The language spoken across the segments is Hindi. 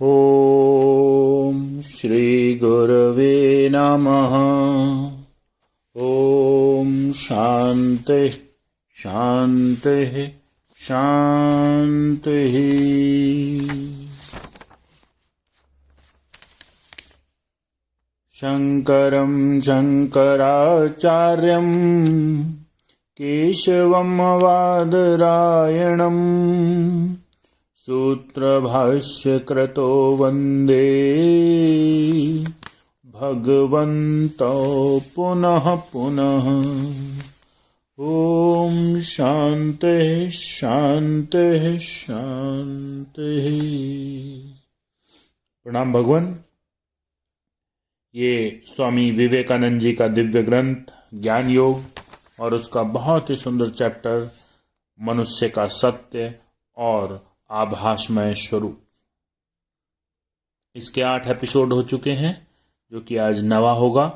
ॐ श्री गुरवे नमः। ॐ शांति शांति शांति। शंकरं शंकराचार्यं केशवं बादरायणं सूत्रभाष्यकृतो वन्दे भगवन्तो पुनः पुनः। ॐ शांति शांति शांति। प्रणाम भगवान। ये स्वामी विवेकानंद जी का दिव्य ग्रंथ ज्ञान योग और उसका बहुत ही सुंदर चैप्टर मनुष्य का सत्य और आभासमय स्वरूप। इसके 8 एपिसोड हो चुके हैं, जो कि आज 9वां होगा।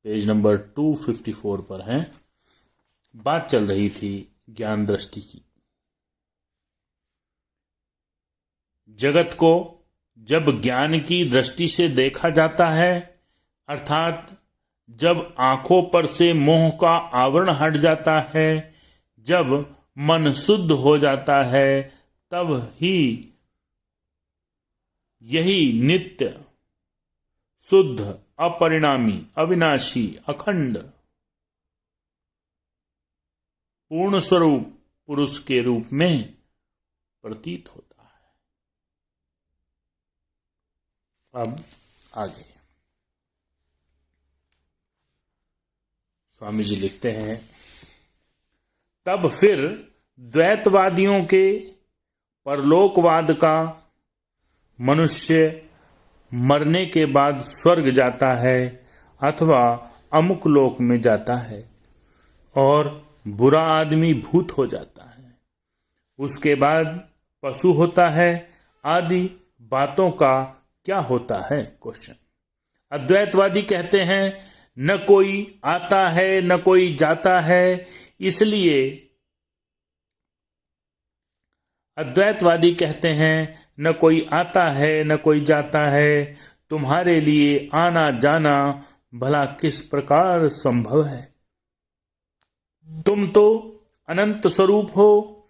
पेज नंबर 254 पर है। बात चल रही थी ज्ञान दृष्टि की। जगत को जब ज्ञान की दृष्टि से देखा जाता है, अर्थात जब आंखों पर से मोह का आवरण हट जाता है, जब मन शुद्ध हो जाता है, तब ही यही नित्य शुद्ध अपरिणामी अविनाशी अखंड पूर्ण स्वरूप पुरुष के रूप में प्रतीत होता है। अब आगे स्वामी जी लिखते हैं, तब फिर द्वैतवादियों के परलोकवाद का मनुष्य मरने के बाद स्वर्ग जाता है अथवा अमुक लोक में जाता है और बुरा आदमी भूत हो जाता है, उसके बाद पशु होता है आदि बातों का क्या होता है? क्वेश्चन। अद्वैतवादी कहते हैं न कोई आता है न कोई जाता है, इसलिए अद्वैतवादी कहते हैं न कोई आता है न कोई जाता है, तुम्हारे लिए आना जाना भला किस प्रकार संभव है? तुम तो अनंत स्वरूप हो,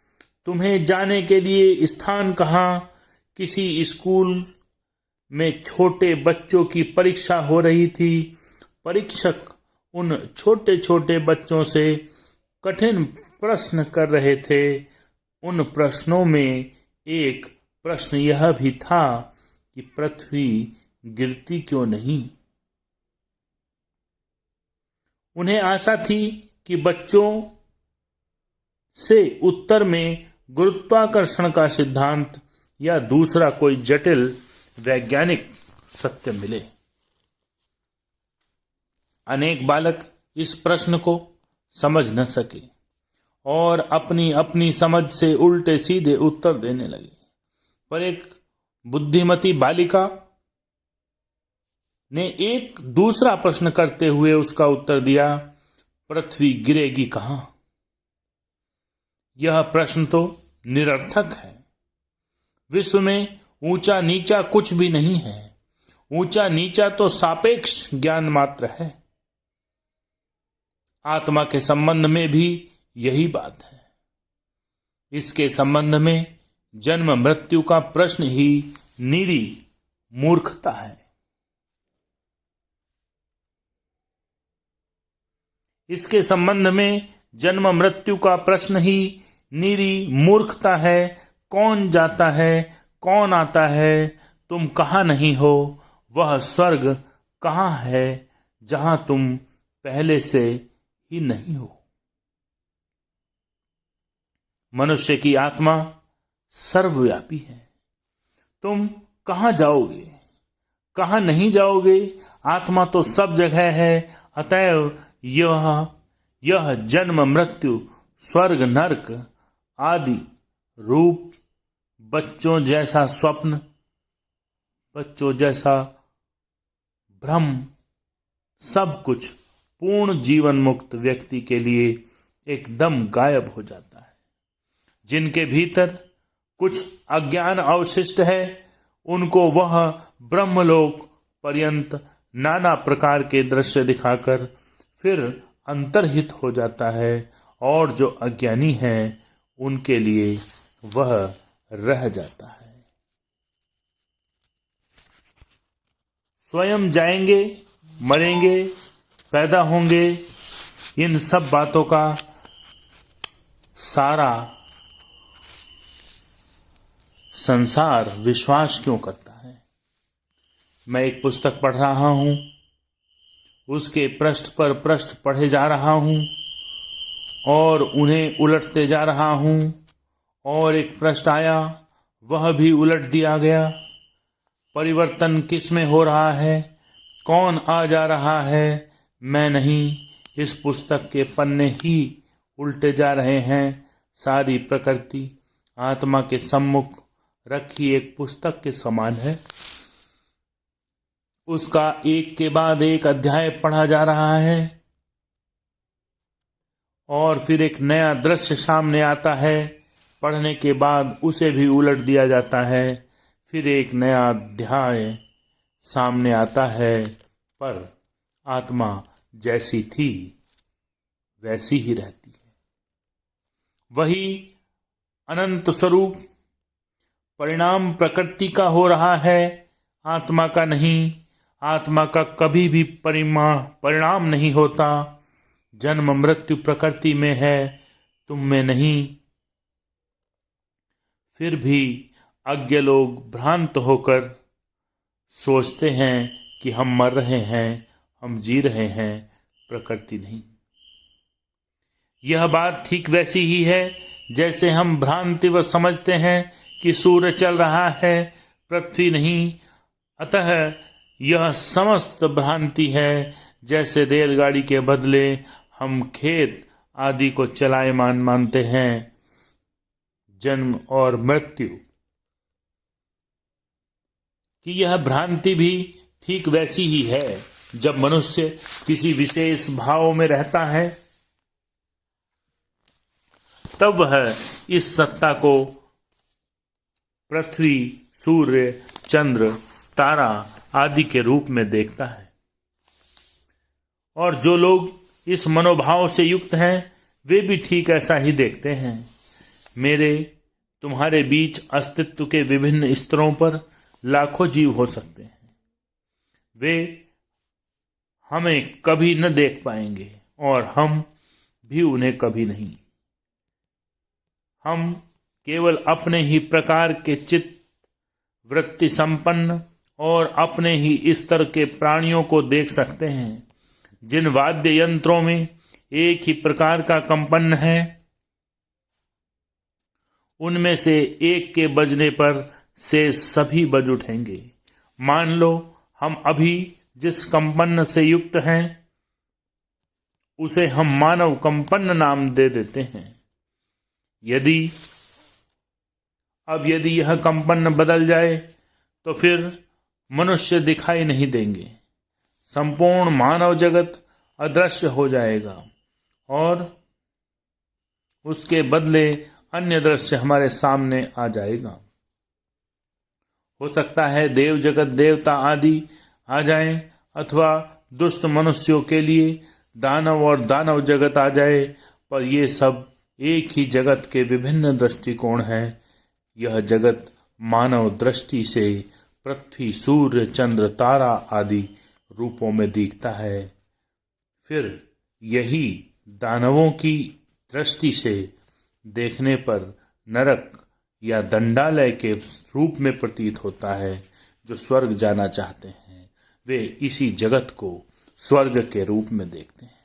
तुम्हें जाने के लिए स्थान कहाँ? किसी स्कूल में छोटे बच्चों की परीक्षा हो रही थी। परीक्षक उन छोटे छोटे बच्चों से कठिन प्रश्न कर रहे थे। उन प्रश्नों में एक प्रश्न यह भी था कि पृथ्वी गिरती क्यों नहीं? उन्हें आशा थी कि बच्चों से उत्तर में गुरुत्वाकर्षण का सिद्धांत या दूसरा कोई जटिल वैज्ञानिक सत्य मिले। अनेक बालक इस प्रश्न को समझ न सके और अपनी अपनी समझ से उल्टे सीधे उत्तर देने लगे। पर एक बुद्धिमती बालिका ने एक दूसरा प्रश्न करते हुए उसका उत्तर दिया, पृथ्वी गिरेगी कहां? यह प्रश्न तो निरर्थक है। विश्व में ऊंचा नीचा कुछ भी नहीं है। ऊंचा नीचा तो सापेक्ष ज्ञान मात्र है। आत्मा के संबंध में भी यही बात है। इसके संबंध में जन्म मृत्यु का प्रश्न ही निरी मूर्खता है। इसके संबंध में जन्म मृत्यु का प्रश्न ही निरी मूर्खता है। कौन जाता है कौन आता है? तुम कहाँ नहीं हो? वह स्वर्ग कहाँ है जहां तुम पहले से ही नहीं हो? मनुष्य की आत्मा सर्वव्यापी है। तुम कहां जाओगे? कहां नहीं जाओगे? आत्मा तो सब जगह है। अतएव यह जन्म मृत्यु स्वर्ग नरक आदि रूप बच्चों जैसा स्वप्न, बच्चों जैसा भ्रम, सब कुछ पूर्ण जीवन मुक्त व्यक्ति के लिए एकदम गायब हो जाता है। जिनके भीतर कुछ अज्ञान अवशिष्ट है, उनको वह ब्रह्मलोक पर्यंत नाना प्रकार के दृश्य दिखाकर फिर अंतर्हित हो जाता है, और जो अज्ञानी है उनके लिए वह रह जाता है। स्वयं जाएंगे, मरेंगे, पैदा होंगे, इन सब बातों का सारा संसार विश्वास क्यों करता है? मैं एक पुस्तक पढ़ रहा हूं, उसके पृष्ठ पर पृष्ठ पढ़े जा रहा हूं और उन्हें उलटते जा रहा हूं, और एक पृष्ठ आया, वह भी उलट दिया गया। परिवर्तन किस में हो रहा है? कौन आ जा रहा है? मैं नहीं, इस पुस्तक के पन्ने ही उल्टे जा रहे हैं। सारी प्रकृति आत्मा के सम्मुख रखी एक पुस्तक के समान है। उसका एक के बाद एक अध्याय पढ़ा जा रहा है और फिर एक नया दृश्य सामने आता है। पढ़ने के बाद उसे भी उलट दिया जाता है, फिर एक नया अध्याय सामने आता है, पर आत्मा जैसी थी वैसी ही रहती है। वही अनंत स्वरूप परिणाम प्रकृति का हो रहा है, आत्मा का नहीं। आत्मा का कभी भी परिणाम नहीं होता। जन्म मृत्यु प्रकृति में है, तुम में नहीं। फिर भी अज्ञ लोग भ्रांत होकर सोचते हैं कि हम मर रहे हैं, हम जी रहे हैं, प्रकृति नहीं। यह बात ठीक वैसी ही है जैसे हम भ्रांति व समझते हैं कि सूर्य चल रहा है, पृथ्वी नहीं। अतः यह समस्त भ्रांति है। जैसे रेलगाड़ी के बदले हम खेत आदि को चलायमान मानते हैं। जन्म और मृत्यु की यह भ्रांति भी ठीक वैसी ही है। जब मनुष्य किसी विशेष भाव में रहता है, तब वह इस सत्ता को पृथ्वी, सूर्य, चंद्र, तारा आदि के रूप में देखता है। और जो लोग इस मनोभाव से युक्त हैं, वे भी ठीक ऐसा ही देखते हैं। मेरे तुम्हारे बीच अस्तित्व के विभिन्न स्तरों पर लाखों जीव हो सकते हैं। वे हमें कभी न देख पाएंगे और हम भी उन्हें कभी नहीं। हम केवल अपने ही प्रकार के चित्त वृत्ति संपन्न और अपने ही स्तर के प्राणियों को देख सकते हैं। जिन वाद्य यंत्रों में एक ही प्रकार का कंपन है, उनमें से एक के बजने पर से सभी बज उठेंगे। मान लो हम अभी जिस कंपन से युक्त हैं, उसे हम मानव कंपन नाम दे देते हैं। यदि यह कंपन बदल जाए तो फिर मनुष्य दिखाई नहीं देंगे। संपूर्ण मानव जगत अदृश्य हो जाएगा और उसके बदले अन्य दृश्य हमारे सामने आ जाएगा। हो सकता है देव जगत, देवता आदि आ जाएं, अथवा दुष्ट मनुष्यों के लिए दानव और दानव जगत आ जाए, पर ये सब एक ही जगत के विभिन्न दृष्टिकोण हैं। यह जगत मानव दृष्टि से पृथ्वी, सूर्य, चंद्र, तारा आदि रूपों में दिखता है। फिर यही दानवों की दृष्टि से देखने पर नरक या दंडालय के रूप में प्रतीत होता है। जो स्वर्ग जाना चाहते हैं, वे इसी जगत को स्वर्ग के रूप में देखते हैं।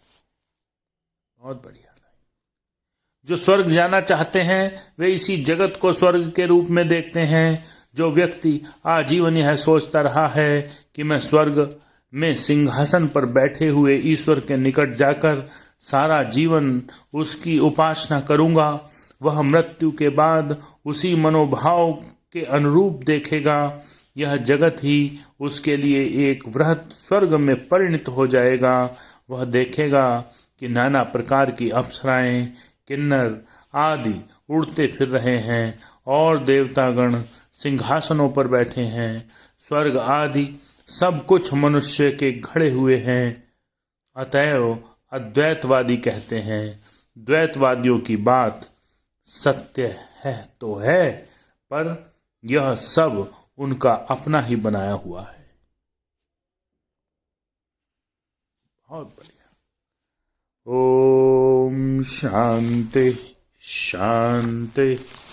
बहुत बढ़िया। जो स्वर्ग जाना चाहते हैं, वे इसी जगत को स्वर्ग के रूप में देखते हैं। जो व्यक्ति आजीवन यह सोचता रहा है कि मैं स्वर्ग में सिंहासन पर बैठे हुए ईश्वर के निकट जाकर सारा जीवन उसकी उपासना करूंगा, वह मृत्यु के बाद उसी मनोभाव के अनुरूप देखेगा। यह जगत ही उसके लिए एक वृहत स्वर्ग में परिणत हो जाएगा। वह देखेगा कि नाना प्रकार की अप्सराएं, किन्नर आदि उड़ते फिर रहे हैं और देवतागण सिंहासनों पर बैठे हैं, स्वर्ग आदि सब कुछ मनुष्य के घड़े हुए हैं। अतएव अद्वैतवादी कहते हैं द्वैतवादियों की बात सत्य है तो है, पर यह सब उनका अपना ही बनाया हुआ है। बहुत बढ़िया। ओम शांति शांति।